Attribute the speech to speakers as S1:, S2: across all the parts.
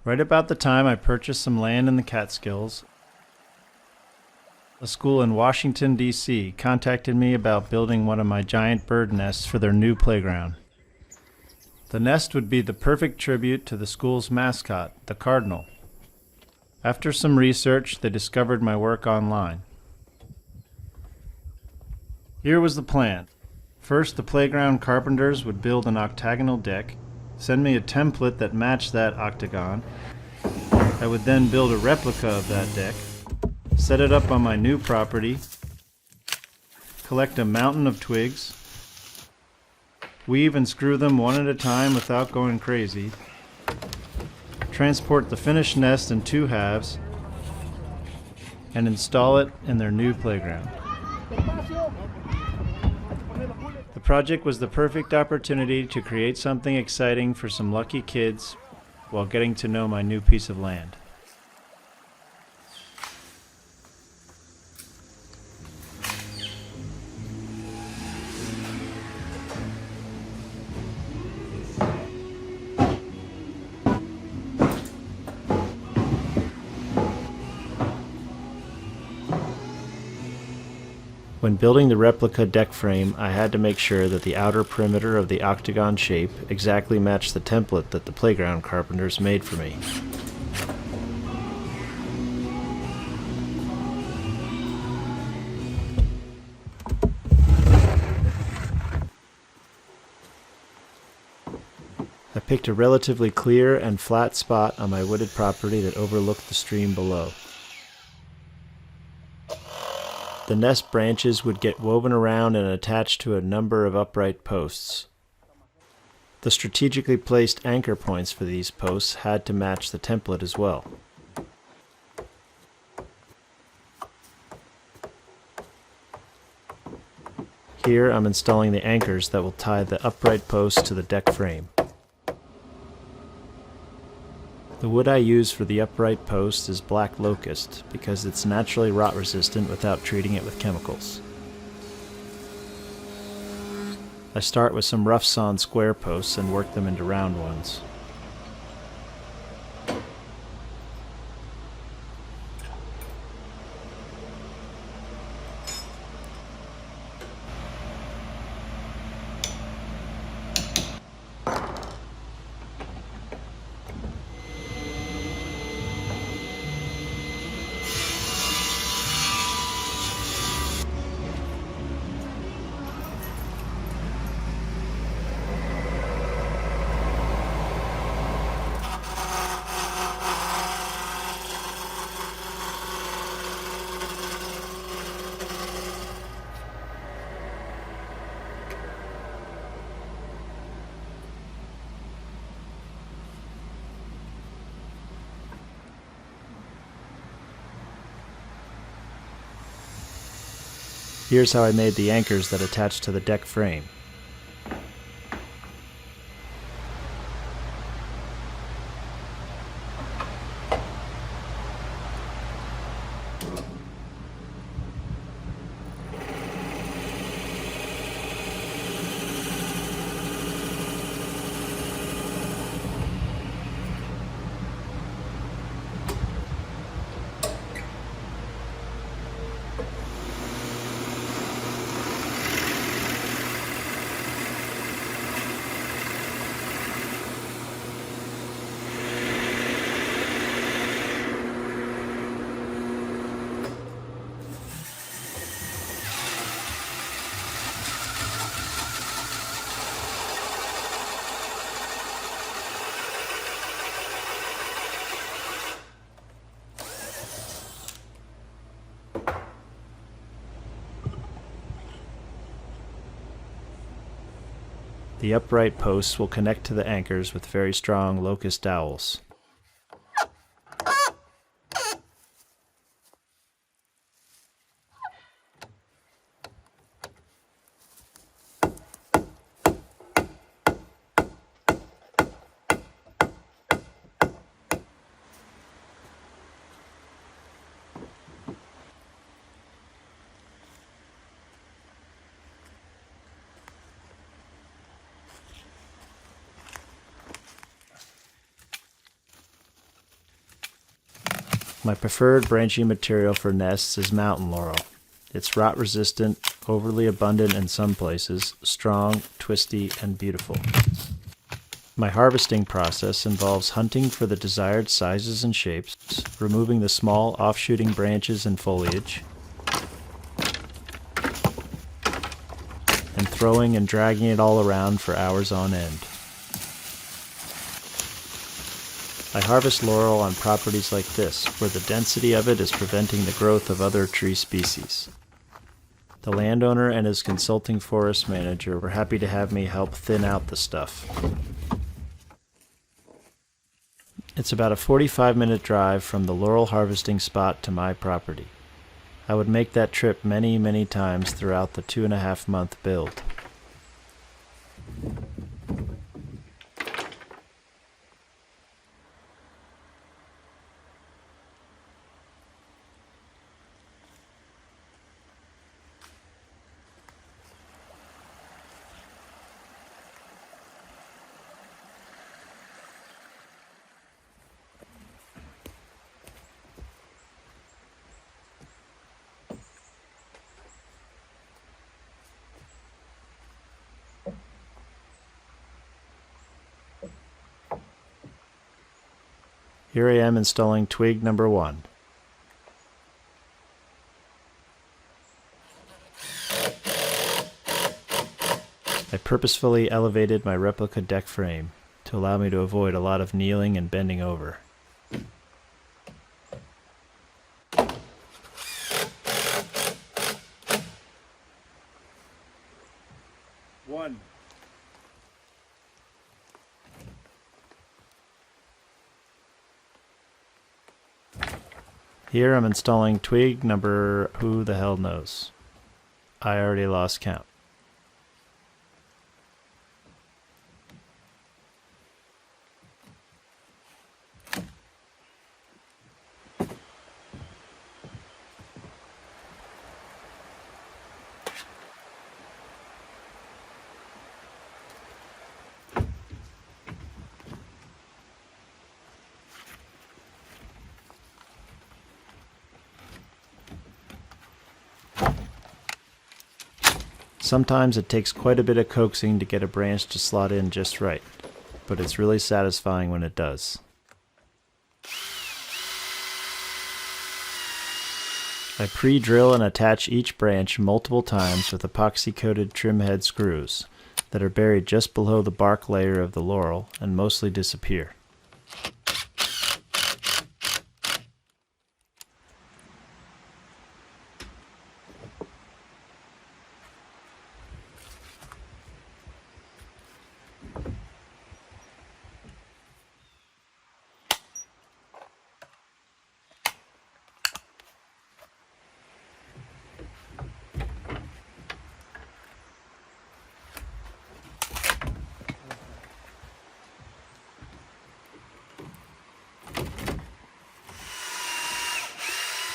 S1: Right about the time I purchased some land in the Catskills, a school in Washington, D.C. contacted me about building one of my giant bird nests for their new playground. The nest would be the perfect tribute to the school's mascot, the cardinal. After some research, they discovered my work online. Here was the plan. First, the playground carpenters would build an octagonal deck, send me a template that matched that octagon. I would then build a replica of that deck, set it up on my new property, collect a mountain of twigs, weave and screw them one at a time without going crazy, transport the finished nest in 2 halves, and install it in their new playground. The project was the perfect opportunity to create something exciting for some lucky kids while getting to know my new piece of land. When building the replica deck frame, I had to make sure that the outer perimeter of the octagon shape exactly matched the template that the playground carpenters made for me. I picked a relatively clear and flat spot on my wooded property that overlooked the stream below. The nest branches would get woven around and attached to a number of upright posts. The strategically placed anchor points for these posts had to match the template as well. Here I'm installing the anchors that will tie the upright posts to the deck frame. The wood I use for the upright post is black locust because it's naturally rot resistant without treating it with chemicals. I start with some rough sawn square posts and work them into round ones. Here's how I made the anchors that attach to the deck frame. The upright posts will connect to the anchors with very strong locust dowels. My preferred branching material for nests is mountain laurel. It's rot resistant, overly abundant in some places, strong, twisty, and beautiful. My harvesting process involves hunting for the desired sizes and shapes, removing the small offshooting branches and foliage, and throwing and dragging it all around for hours on end. I harvest laurel on properties like this, where the density of it is preventing the growth of other tree species. The landowner and his consulting forest manager were happy to have me help thin out the stuff. It's about a 45-minute drive from the laurel harvesting spot to my property. I would make that trip many, many times throughout the 2.5-month build. Here I am installing twig number 1. I purposefully elevated my replica deck frame to allow me to avoid a lot of kneeling and bending over. One. Here I'm installing twig number who the hell knows. I already lost count. Sometimes it takes quite a bit of coaxing to get a branch to slot in just right, but it's really satisfying when it does. I pre-drill and attach each branch multiple times with epoxy-coated trim head screws that are buried just below the bark layer of the laurel and mostly disappear.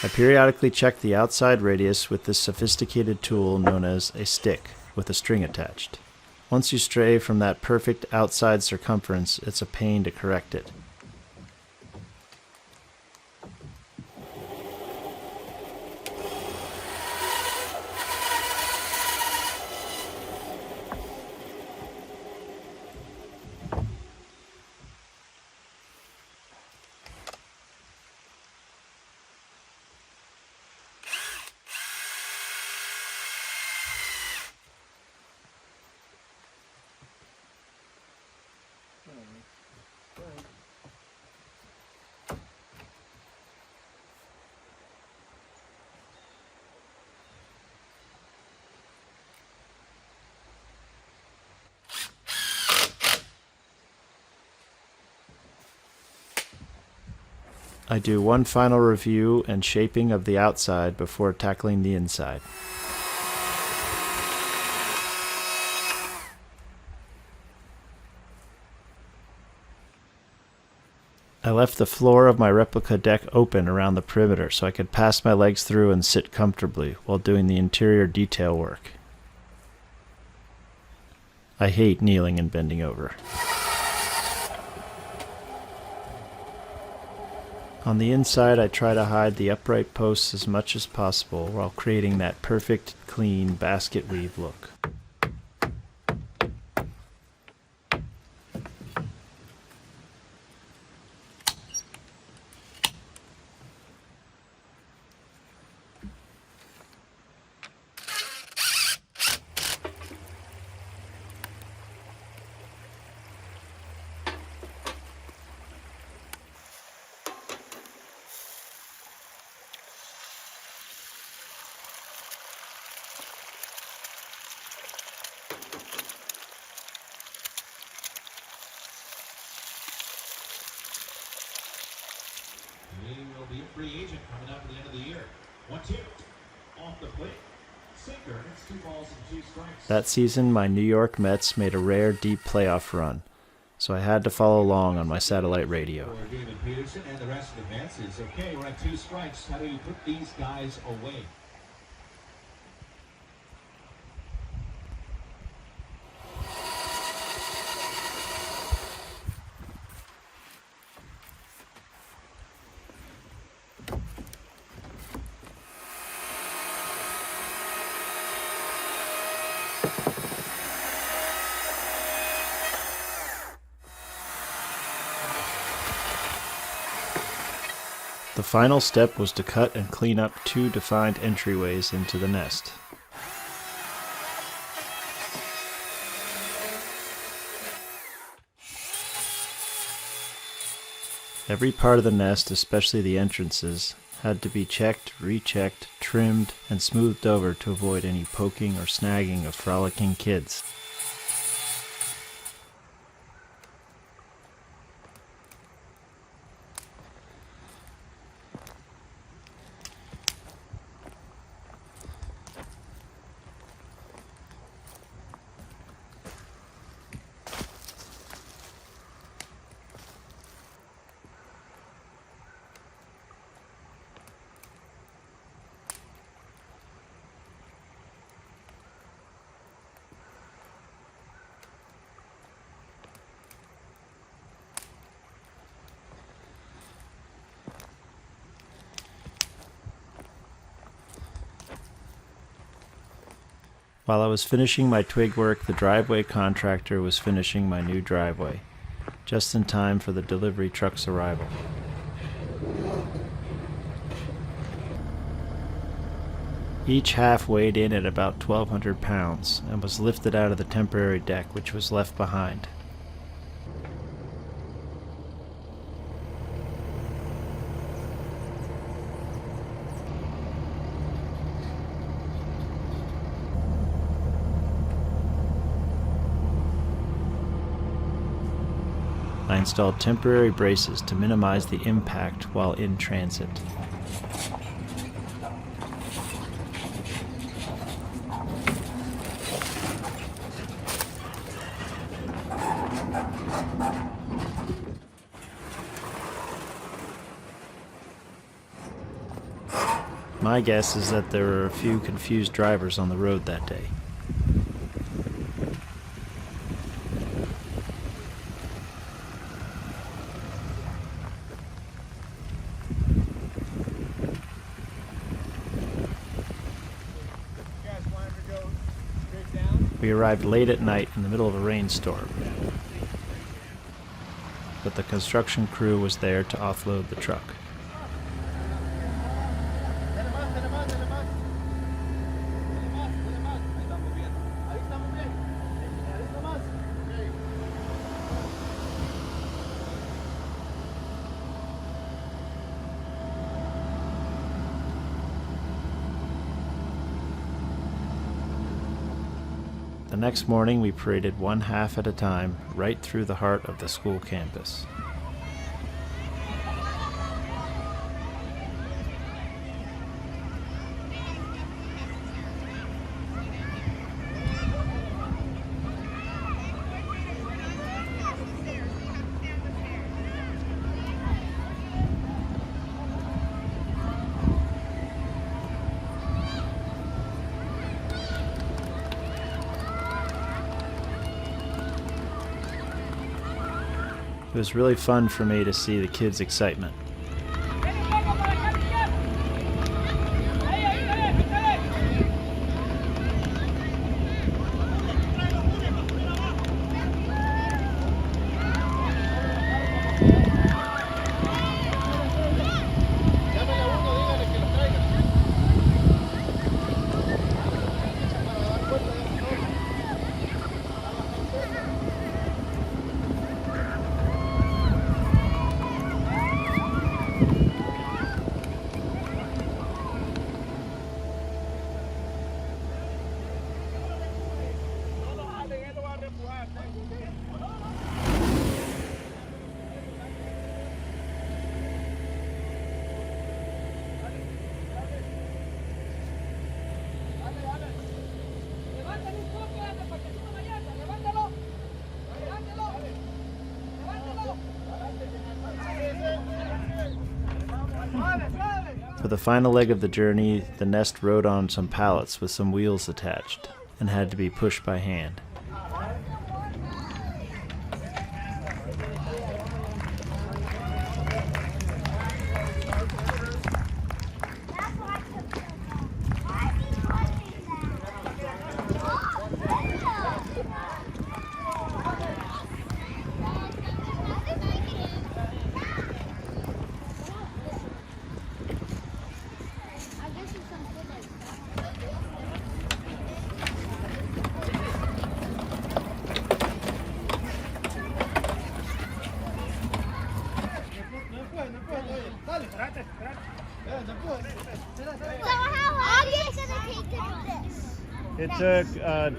S1: I periodically check the outside radius with this sophisticated tool known as a stick with a string attached. Once you stray from that perfect outside circumference, it's a pain to correct it. I do one final review and shaping of the outside before tackling the inside. I left the floor of my replica deck open around the perimeter so I could pass my legs through and sit comfortably while doing the interior detail work. I hate kneeling and bending over. On the inside, I try to hide the upright posts as much as possible while creating that perfect, clean basket weave look.
S2: He will be a free agent coming up at the end of the year. 1-2 off the plate. Sinker. It's 2 balls and 2 strikes.
S1: That season, my New York Mets made a rare deep playoff run, so I had to follow along on my satellite radio.
S2: For David Peterson and the rest of the Mets is okay. We're at 2 strikes. How do you put these guys away?
S1: The final step was to cut and clean up 2 defined entryways into the nest. Every part of the nest, especially the entrances, had to be checked, rechecked, trimmed, and smoothed over to avoid any poking or snagging of frolicking kids. While I was finishing my twig work, the driveway contractor was finishing my new driveway, just in time for the delivery truck's arrival. Each half weighed in at about 1,200 pounds and was lifted out of the temporary deck which was left behind. I installed temporary braces to minimize the impact while in transit. My guess is that there were a few confused drivers on the road that day. We arrived late at night in the middle of a rainstorm, but the construction crew was there to offload the truck. The next morning, we paraded one half at a time right through the heart of the school campus. It was really fun for me to see the kids' excitement. For the final leg of the journey, the nest rode on some pallets with some wheels attached and had to be pushed by hand.
S3: So how long is it gonna take to do this?
S1: It took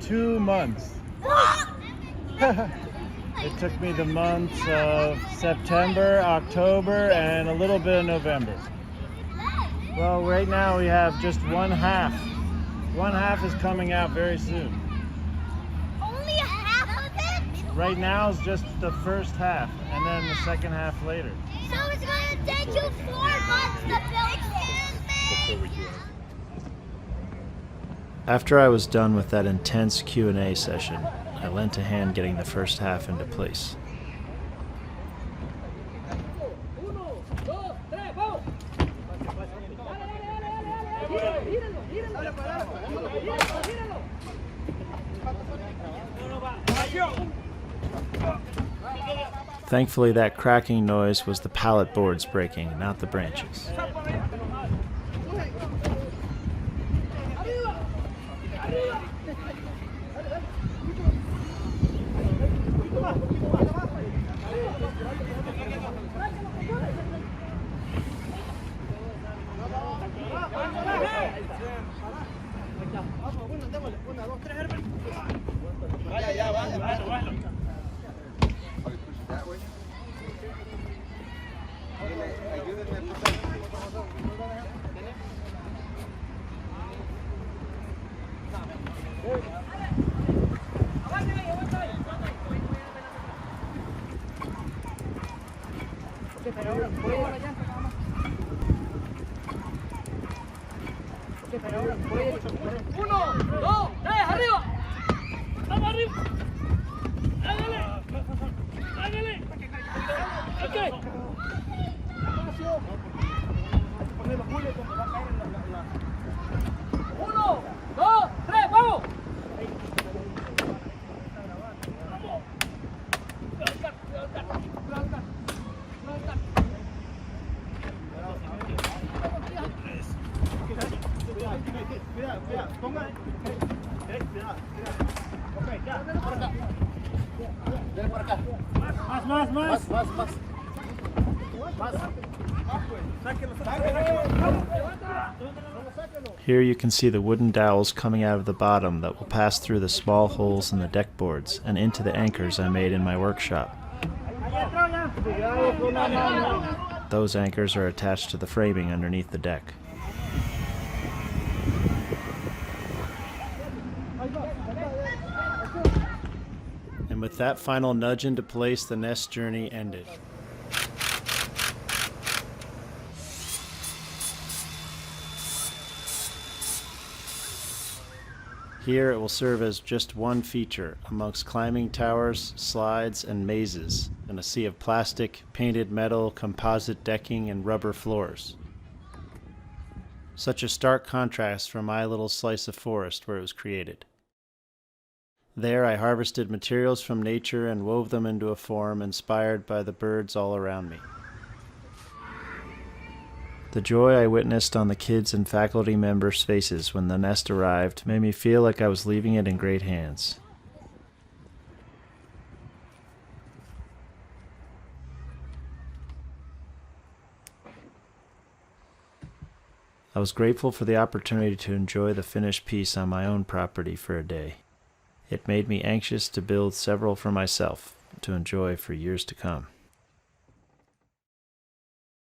S1: 2 months. It took me the months of September, October, and a little bit of November. Well, right now we have just one half. One half is coming out very soon.
S3: Only a half of it?
S1: Right now is just the first half, and then the second half later.
S3: So it's gonna take you 4 months to build this.
S1: After I was done with that intense Q&A session, I lent a hand getting the first half into place. Thankfully, that cracking noise was the pallet boards breaking, not the branches. Here you can see the wooden dowels coming out of the bottom that will pass through the small holes in the deck boards and into the anchors I made in my workshop. Those anchors are attached to the framing underneath the deck. And with that final nudge into place, the nest journey ended. Here it will serve as just one feature amongst climbing towers, slides, and mazes in a sea of plastic, painted metal, composite decking, and rubber floors. Such a stark contrast from my little slice of forest where it was created. There I harvested materials from nature and wove them into a form inspired by the birds all around me. The joy I witnessed on the kids' and faculty members' faces when the nest arrived made me feel like I was leaving it in great hands. I was grateful for the opportunity to enjoy the finished piece on my own property for a day. It made me anxious to build several for myself to enjoy for years to come.